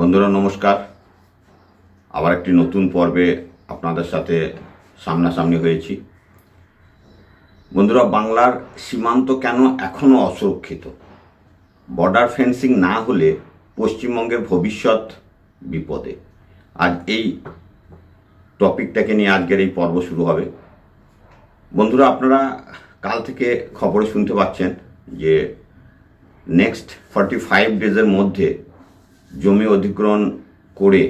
বন্ধুরা নমস্কার। আবার একটি নতুন পর্বে আপনাদের সাথে সামনাসামনি হয়েছি। বন্ধুরা, বাংলার সীমান্ত কেন এখনও অসুরক্ষিত? বর্ডার ফেন্সিং না হলে পশ্চিমবঙ্গের ভবিষ্যৎ বিপদে। আজ এই টপিকটাকে নিয়ে আজকের এই পর্ব শুরু হবে। বন্ধুরা, আপনারা কাল থেকে খবরে শুনতে পাচ্ছেন যে নেক্সট 45 ডেজের মধ্যে জমি অধিগ্রহণ করে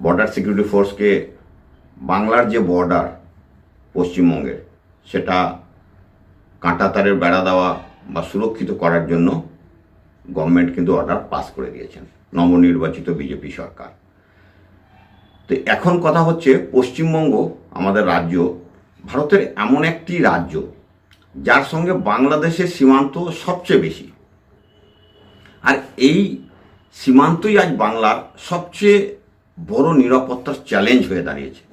বর্ডার সিকিউরিটি ফোর্সকে বাংলার যে বর্ডার পশ্চিমবঙ্গের সেটা কাঁটাতারের বেড়া দেওয়া বা সুরক্ষিত করার জন্য গভর্নমেন্ট কিন্তু অর্ডার পাস করে দিয়েছেন নবনির্বাচিত বিজেপি সরকার। তো এখন কথা হচ্ছে, পশ্চিমবঙ্গ আমাদের রাজ্য ভারতের এমন একটি রাজ্য যার সঙ্গে বাংলাদেশের সীমান্ত সবচেয়ে বেশি, আর এই সীমান্তই আজ বাংলার সবচেয়ে বড় নিরাপত্তার চ্যালেঞ্জ হয়ে দাঁড়িয়েছে।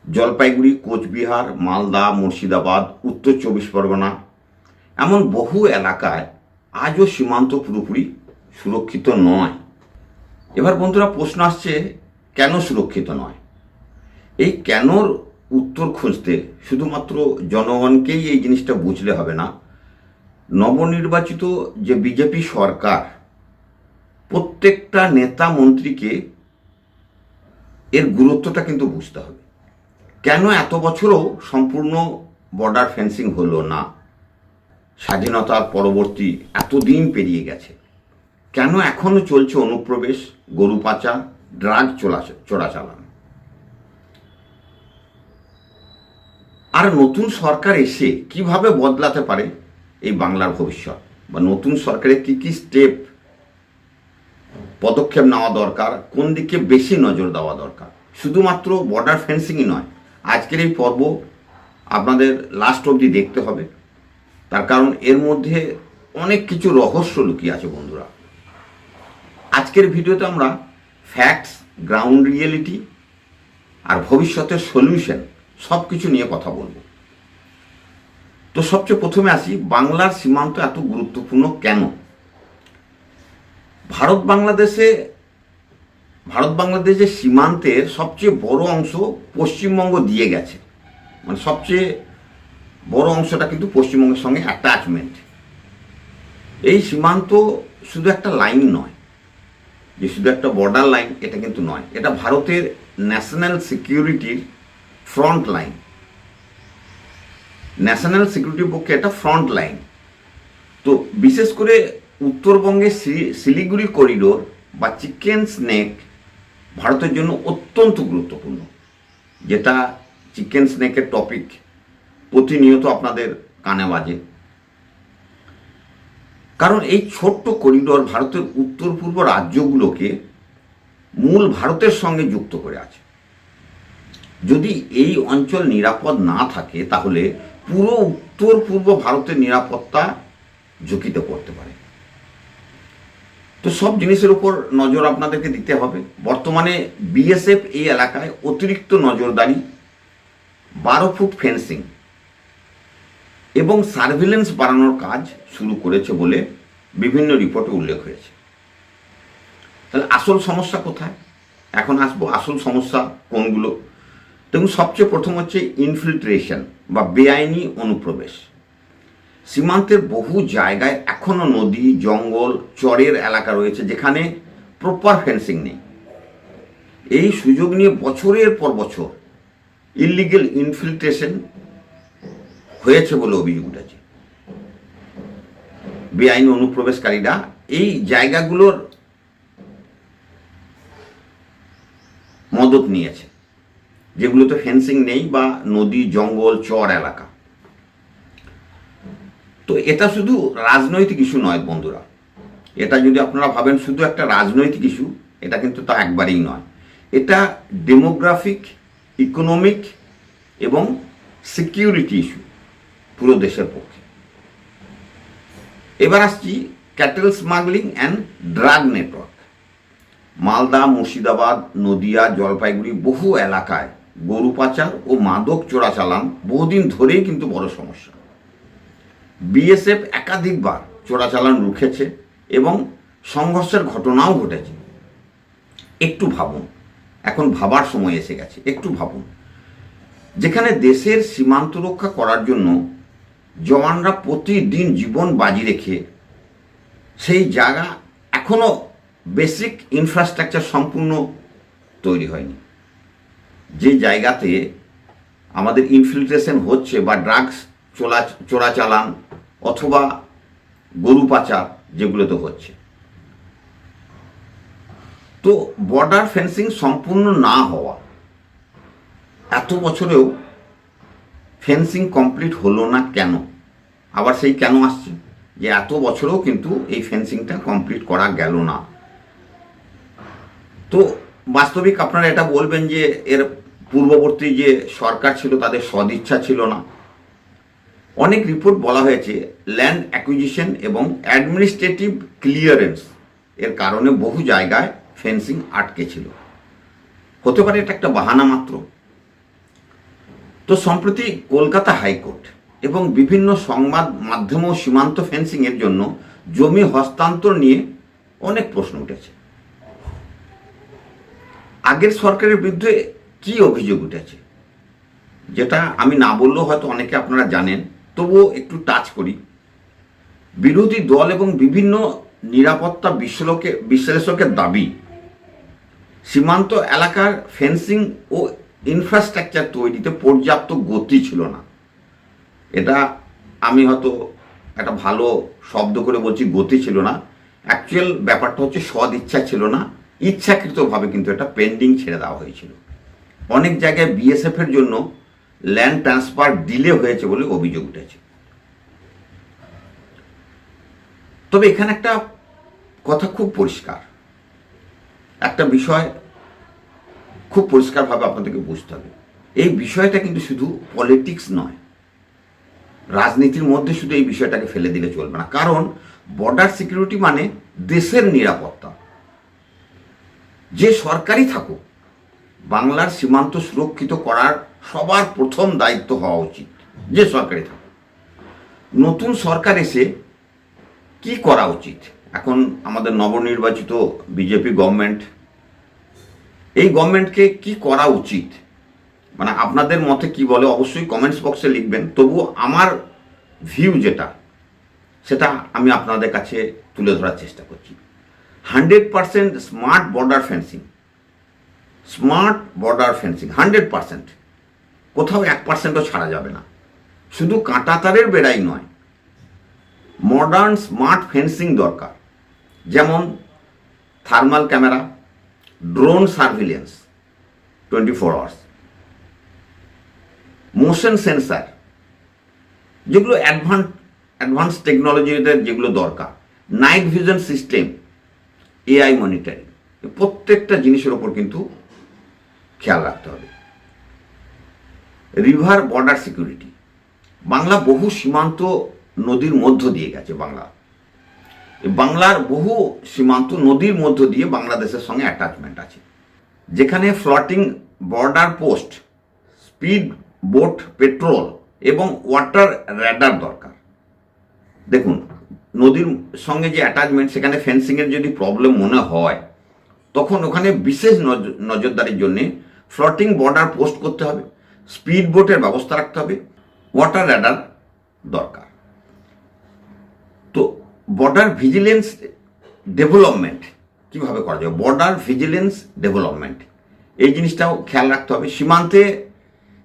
জলপাইগুড়ি, কোচবিহার, মালদা, মুর্শিদাবাদ, উত্তর 24 পরগনা এমন বহু এলাকায় আজও সীমান্ত পুরোপুরি সুরক্ষিত নয়। এবার বন্ধুরা প্রশ্ন আসছে, কেন সুরক্ষিত নয়? এই কেনর উত্তর খুঁজতে শুধুমাত্র জনগণকেই এই জিনিসটা বুঝলে হবে না। নবনির্বাচিত যে বিজেপি সরকার, প্রত্যেকটা নেতা মন্ত্রীকে এর গুরুত্বটা কিন্তু বুঝতে হবে। কেন এত বছরও সম্পূর্ণ বর্ডার ফেন্সিং হলো না? স্বাধীনতার পরবর্তী এতদিন পেরিয়ে গেছে, কেন এখনো চলছে অনুপ্রবেশ, গরু পাচার, ড্রাগ চোরাচালান? আর নতুন সরকার এসে কিভাবে বদলাতে পারে এই বাংলার ভবিষ্যৎ, বা নতুন সরকারের কি কি স্টেপ পদক্ষেপ নেওয়া দরকার, কোন দিকে বেশি নজর দেওয়া দরকার? শুধুমাত্র বর্ডার ফেন্সিংই নয়, আজকের এই পর্ব আপনাদের লাস্ট অবধি দেখতে হবে। তার কারণ এর মধ্যে অনেক কিছু রহস্য লুকিয়ে আছে বন্ধুরা। আজকের ভিডিওতে আমরা ফ্যাক্টস, গ্রাউন্ড রিয়েলিটি আর ভবিষ্যতের সলিউশন সব কিছু নিয়ে কথা বলবো। তো সবচেয়ে প্রথমে আসি, বাংলার সীমান্ত এত গুরুত্বপূর্ণ কেন? ভারত বাংলাদেশের সীমান্তের সবচেয়ে বড় অংশ পশ্চিমবঙ্গ দিয়ে গেছে, মানে সবচেয়ে বড় অংশটা কিন্তু পশ্চিমবঙ্গের সঙ্গে অ্যাটাচমেন্ট। এই সীমান্ত শুধু একটা লাইন নয়, যে শুধু একটা বর্ডার লাইন, এটা কিন্তু নয়। এটা ভারতের ন্যাশনাল সিকিউরিটির ফ্রন্ট লাইন। ন্যাশনাল সিকিউরিটির পক্ষে এটা ফ্রন্ট লাইন। তো বিশেষ করে উত্তরবঙ্গের শিলিগুড়ি করিডোর বা চিকেন স্নেক ভারতের জন্য অত্যন্ত গুরুত্বপূর্ণ, যেটা চিকেন স্নেকের টপিক প্রতিনিয়ত আপনাদের কানে বাজে। কারণ এই ছোট্ট করিডোর ভারতের উত্তর পূর্ব রাজ্যগুলোকে মূল ভারতের সঙ্গে যুক্ত করে আছে। যদি এই অঞ্চল নিরাপদ না থাকে তাহলে পুরো উত্তর পূর্ব ভারতের নিরাপত্তা ঝুঁকিতে পড়তে পারে। তো সব জিনিসের উপর নজর আপনাদেরকে দিতে হবে। বর্তমানে বিএসএফ এই এলাকায় অতিরিক্ত নজরদারি, 12 ফুট ফেন্সিং এবং সার্ভিলেন্স বাড়ানোর কাজ শুরু করেছে বলে বিভিন্ন রিপোর্টে উল্লেখ হয়েছে। তাহলে আসল সমস্যা কোথায়? এখন আসবো আসল সমস্যা কোনগুলো। দেখুন, সবচেয়ে প্রথম হচ্ছে ইনফিল্ট্রেশন বা বেআইনি অনুপ্রবেশ। সীমান্তের বহু জায়গায় এখনো নদী, জঙ্গল, চরের এলাকা রয়েছে যেখানে প্রপার ফেন্সিং নেই। এই সুযোগ নিয়ে বছরের পর বছর ইলিগেল ইনফিল্ট্রেশন হয়েছে বলে অভিযোগ উঠেছে। বেআইনি অনুপ্রবেশকারীরা এই জায়গাগুলোর মদত নিয়েছে যেগুলোতে ফেন্সিং নেই, বা নদী, জঙ্গল, চর এলাকা। তো এটা শুধু রাজনৈতিক ইস্যু নয় বন্ধুরা। এটা যদি আপনারা ভাবেন শুধু একটা রাজনৈতিক ইস্যু, এটা কিন্তু তা একবারেই নয়। এটা ডেমোগ্রাফিক, ইকোনমিক এবং সিকিউরিটি ইস্যু পুরো দেশের পক্ষে। এবার আসছি cattle smuggling and drug network. Malda, Murshidabad, Nadia, Jalpaiguri বহু এলাকায় গরু পাচার ও মাদক চোরাচালান বহুদিন ধরেই কিন্তু বড় সমস্যা। বিএসএফ একাধিকবার চোরাচালান রুখেছে এবং সংঘর্ষের ঘটনাও ঘটেছে। একটু ভাবুন, এখন ভাবার সময় এসে গেছে, একটু ভাবুন, যেখানে দেশের সীমান্ত রক্ষা করার জন্য জওয়ানরা প্রতিদিন জীবন বাজি রেখে সেই জায়গা এখনো বেসিক ইনফ্রাস্ট্রাকচার সম্পূর্ণ তৈরি হয়নি, যে জায়গাতে আমাদের ইনফিল্ট্রেশন হচ্ছে বা ড্রাগস চোরাচালান অথবা গরু পাচার যেগুলোতে হচ্ছে, তো বর্ডার ফেন্সিং সম্পূর্ণ না হওয়া, এত বছরেও ফেন্সিং কমপ্লিট হলো না কেন? আবার সেই কেন আসছে যে এত বছরেও কিন্তু এই ফেন্সিংটা কমপ্লিট করা গেল না। তো বাস্তবিক আপনারা এটা বলবেন যে এর পূর্ববর্তী যে সরকার ছিল তাদের সদিচ্ছা ছিল না। অনেক রিপোর্ট বলা হয়েছে ল্যান্ড অ্যাকুইজিশন এবং অ্যাডমিনিস্ট্রেটিভ ক্লিয়ারেন্স এর কারণে বহু জায়গায় ফেন্সিং আটকে ছিল। হতে পারে এটা একটা বাহানা মাত্র। তো সম্প্রতি কলকাতা হাইকোর্ট এবং বিভিন্ন সংবাদ মাধ্যমেও সীমান্ত ফেন্সিংয়ের জন্য জমি হস্তান্তর নিয়ে অনেক প্রশ্ন উঠেছে। আগের সরকারের বিরুদ্ধে কি অভিযোগ উঠেছে, যেটা আমি না বললেও হয়তো অনেকে আপনারা জানেন, তবুও একটু টাচ করি। বিরোধী দল এবং বিভিন্ন নিরাপত্তা বিশ্লেষকের দাবি সীমান্ত এলাকার ফেন্সিং ও ইনফ্রাস্ট্রাকচার তৈরিতে পর্যাপ্ত গতি ছিল না। এটা আমি হয়তো একটা ভালো শব্দ করে বলছি, গতি ছিল না। অ্যাকচুয়াল ব্যাপারটা হচ্ছে সদিচ্ছা ছিল না, ইচ্ছাকৃতভাবে কিন্তু এটা পেন্ডিং ছেড়ে দেওয়া হয়েছিল। অনেক জায়গায় বিএসএফ এর জন্য ল্যান্ড ট্রান্সফার ডিলে হয়েছে বলে অভিযোগ উঠেছে। তবে এখানে একটা কথা খুব পরিষ্কার, একটা বিষয় খুব পরিষ্কারভাবে আপনাদেরকে বুঝতে হবে। এই বিষয়টা কিন্তু শুধু পলিটিক্স নয়, রাজনীতির মধ্যে শুধু এই বিষয়টাকে ফেলে দিলে চলবে না। কারণ বর্ডার সিকিউরিটি মানে দেশের নিরাপত্তা। যে সরকারই থাকুক, বাংলার সীমান্ত সুরক্ষিত করার সবার প্রথম দায়িত্ব হওয়া উচিত, যে সরকারই থাকুক। নতুন সরকার এসে কি করা উচিত? এখন আমাদের নবনির্বাচিত বিজেপি গভর্নমেন্ট, এই গভর্নমেন্টকে কি করা উচিত, মানে আপনাদের মতে কি বলে অবশ্যই কমেন্টস বক্সে লিখবেন। তবুও আমার ভিউ যেটা, সেটা আমি আপনাদের কাছে তুলে ধরার চেষ্টা করছি। 100% smart border fencing, smart border fencing 100%, কোথাও 1%ও ছাড়া যাবে না। শুধু কাঁটাতারের বেড়াই নয়, মডার্ন স্মার্ট ফেন্সিং দরকার। যেমন thermal camera, drone surveillance 24 hours, motion sensor, যেগুলো অ্যাডভান্স টেকনোলজিতে যেগুলো দরকার, night vision system, AI monitoring, প্রত্যেকটা জিনিসের ওপর কিন্তু খেয়াল রাখতে হবে। রিভার বর্ডার সিকিউরিটি, বাংলা বহু সীমান্ত নদীর মধ্য দিয়ে গেছে। বাংলার বহু সীমান্ত নদীর মধ্য দিয়ে বাংলাদেশের সঙ্গে অ্যাটাচমেন্ট আছে, যেখানে floating border post, speed boat petrol এবং ওয়াটার র্যাডার দরকার। দেখুন, নদীর সঙ্গে যে অ্যাটাচমেন্ট, সেখানে ফেন্সিংয়ের যদি প্রবলেম মনে হয়, তখন ওখানে বিশেষ নজরদারির জন্য ফ্লোটিং বর্ডার পোস্ট করতে হবে, স্পিড বোটের ব্যবস্থা রাখতে হবে, ওয়াটার র্যাডার দরকার। তো বর্ডার ভিজিলেন্স ডেভেলপমেন্ট কীভাবে করা যাবে? বর্ডার ভিজিলেন্স ডেভেলপমেন্ট, এই জিনিসটাও খেয়াল রাখতে হবে।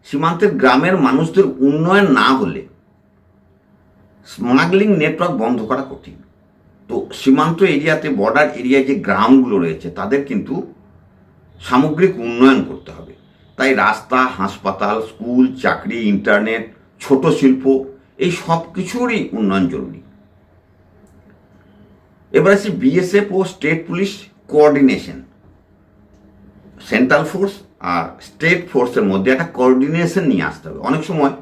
সীমান্তের গ্রামের মানুষদের উন্নয়ন না হলে স্মাগলিং নেটওয়ার্ক বন্ধ করা কঠিন। তো সীমান্ত এরিয়াতে, বর্ডার এরিয়ায় যে গ্রামগুলো রয়েছে, তাদের কিন্তু সামগ্রিক উন্নয়ন করতে হবে। তাই রাস্তা, হাসপাতাল, স্কুল, চাকরি, ইন্টারনেট, ছোট শিল্প, এই সব কিছুরই উন্নয়ন জরুরি। এবার আসি বিএসএফ ও state police coordination. Central force আর স্টেট ফোর্সের মধ্যে একটা কোঅর্ডিনেশন নিয়ে আসতে হবে। অনেক সময়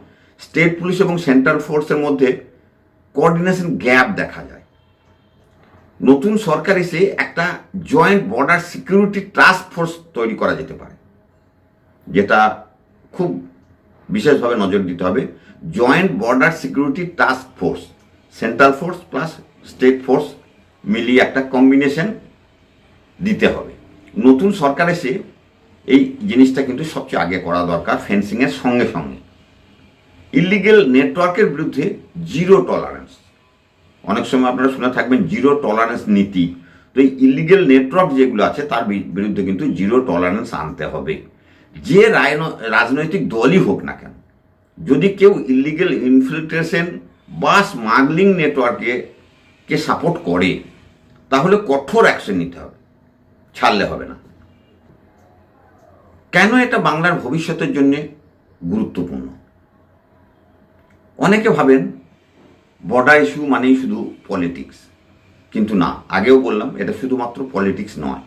স্টেট পুলিশ এবং সেন্ট্রাল ফোর্সের মধ্যে কোঅর্ডিনেশন গ্যাপ দেখা যায়। নতুন সরকার এসে একটা joint border security task force তৈরি করা যেতে পারে, যেটা খুব বিশেষভাবে নজর দিতে হবে। Joint border security task force, central force plus state force মিলিয়ে একটা কম্বিনেশন দিতে হবে। নতুন সরকার এসে এই জিনিসটা কিন্তু সবচেয়ে আগে করা দরকার, ফেন্সিংয়ের সঙ্গে সঙ্গে। ইলিগেল নেটওয়ার্কের বিরুদ্ধে জিরো টলারেন্স। অনেক সময় আপনারা শুনে থাকবেন জিরো টলারেন্স নীতি। তো এই ইলিগেল নেটওয়ার্ক যেগুলো আছে তার বিরুদ্ধে কিন্তু জিরো টলারেন্স আনতে হবে। যে রাজনৈতিক দলই হোক না কেন, যদি কেউ ইলিগেল ইনফিল্ট্রেশন বা স্মাগলিং নেটওয়ার্কে সাপোর্ট করে, তাহলে কঠোর অ্যাকশন নিতে হবে, ছাড়লে হবে না। কেন এটা বাংলার ভবিষ্যতের জন্য গুরুত্বপূর্ণ? অনেকে ভাবেন বর্ডার ইস্যু মানেই শুধু পলিটিক্স, কিন্তু না, আগেও বললাম এটা শুধুমাত্র পলিটিক্স নয়।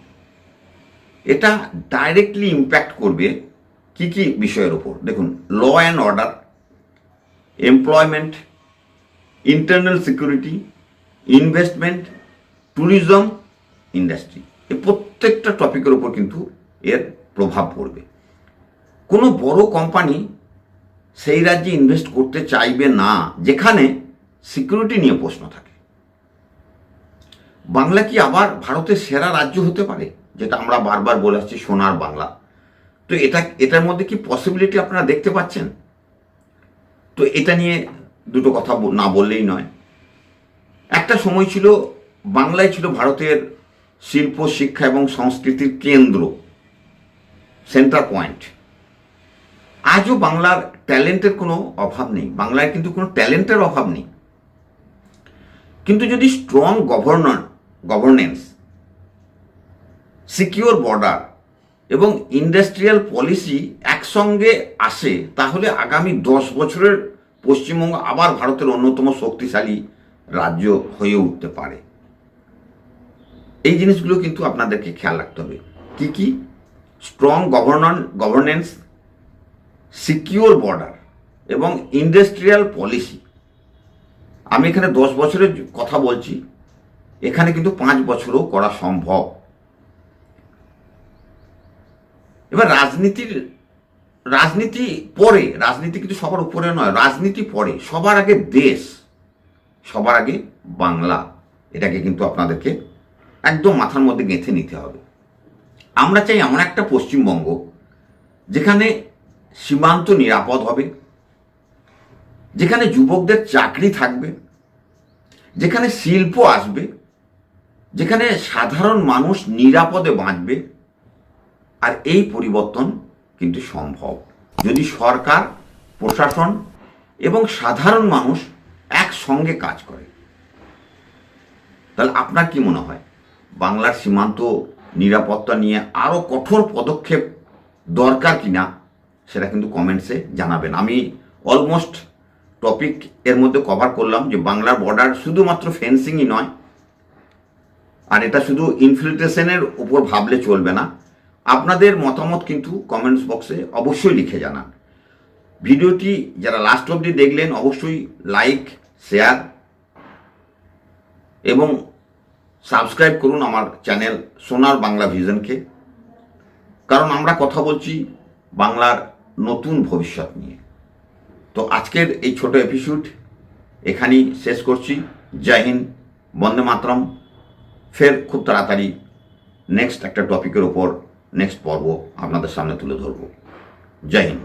এটা ডাইরেক্টলি ইম্প্যাক্ট করবে কি কি বিষয়ের ওপর? দেখুন, law and order, employment, internal security, investment, tourism, industry, এই প্রত্যেকটা টপিকের ওপর কিন্তু এর প্রভাব পড়বে। কোনো বড় কোম্পানি সেই রাজ্যে ইনভেস্ট করতে চাইবে না যেখানে সিকিউরিটি নিয়ে প্রশ্ন থাকে। বাংলা কি আবার ভারতের সেরা রাজ্য হতে পারে, যেটা আমরা বারবার বলে আসছি সোনার বাংলা? তো এটার মধ্যে কি পসিবিলিটি আপনারা দেখতে পাচ্ছেন? তো এটা নিয়ে দুটো কথা না বললেই নয়। একটা সময় ছিল বাংলায় ছিল ভারতের শিল্প, শিক্ষা এবং সংস্কৃতির কেন্দ্র, সেন্টার পয়েন্ট। আজও বাংলার ট্যালেন্টের কোনো অভাব নেই, বাংলায় কিন্তু কোনো ট্যালেন্টের অভাব নেই। কিন্তু যদি স্ট্রং গভর্নেন্স, সিকিউর বর্ডার এবং ইন্ডাস্ট্রিয়াল পলিসি একসঙ্গে আসে, তাহলে আগামী 10 বছরের পশ্চিমবঙ্গ আবার ভারতের অন্যতম শক্তিশালী রাজ্য হয়ে উঠতে পারে। এই জিনিসগুলো কিন্তু আপনাদেরকে খেয়াল রাখতে হবে। কি কি? স্ট্রং গভর্নেন্স, সিকিউর বর্ডার এবং ইন্ডাস্ট্রিয়াল পলিসি। আমি এখানে 10 বছরের কথা বলছি, এখানে কিন্তু 5 বছরও করা সম্ভব। এবার রাজনীতি পরে, রাজনীতি কিন্তু সবার উপরে নয়, রাজনীতি পরে। সবার আগে দেশ, সবার আগে বাংলা, এটাকে কিন্তু আপনাদেরকে একদম মাথার মধ্যে গেঁথে নিতে হবে। আমরা চাই এমন একটা পশ্চিমবঙ্গ যেখানে সীমান্ত নিরাপদ হবে, যেখানে যুবকদের চাকরি থাকবে, যেখানে শিল্প আসবে, যেখানে সাধারণ মানুষ নিরাপদে বাঁচবে। আর এই পরিবর্তন কিন্তু সম্ভব যদি সরকার, প্রশাসন এবং সাধারণ মানুষ একসঙ্গে কাজ করে। তাহলে আপনার কি মনে হয়, বাংলার সীমান্ত নিরাপত্তা নিয়ে আরও কঠোর পদক্ষেপ দরকার কিনা সেটা কিন্তু কমেন্টসে জানাবেন। আমি অলমোস্ট টপিক এর মধ্যে কভার করলাম যে বাংলার বর্ডার শুধুমাত্র ফেন্সিংই নয়, আর এটা শুধু ইনফিল্ট্রেশনের উপর ভাবলে চলবে না। আপনাদের মতামত কিন্তু কমেন্টস বক্সে অবশ্যই লিখে জানান। ভিডিওটি যারা লাস্ট অবধি দেখলেন অবশ্যই লাইক, শেয়ার এবং সাবস্ক্রাইব করুন আমার চ্যানেল সোনার বাংলা ভিশনকে। কারণ আমরা কথা বলছি বাংলার নতুন ভবিষ্যৎ নিয়ে। তো আজকের এই ছোট এপিসোড এখানেই শেষ করছি। জয় হিন্দ, বন্দে মাতরম। ফের খুব তাড়াতাড়ি নেক্সট একটা টপিকের ওপর নেক্সট পর্ব আপনাদের সামনে তুলে ধরব। জয় হিন্দ।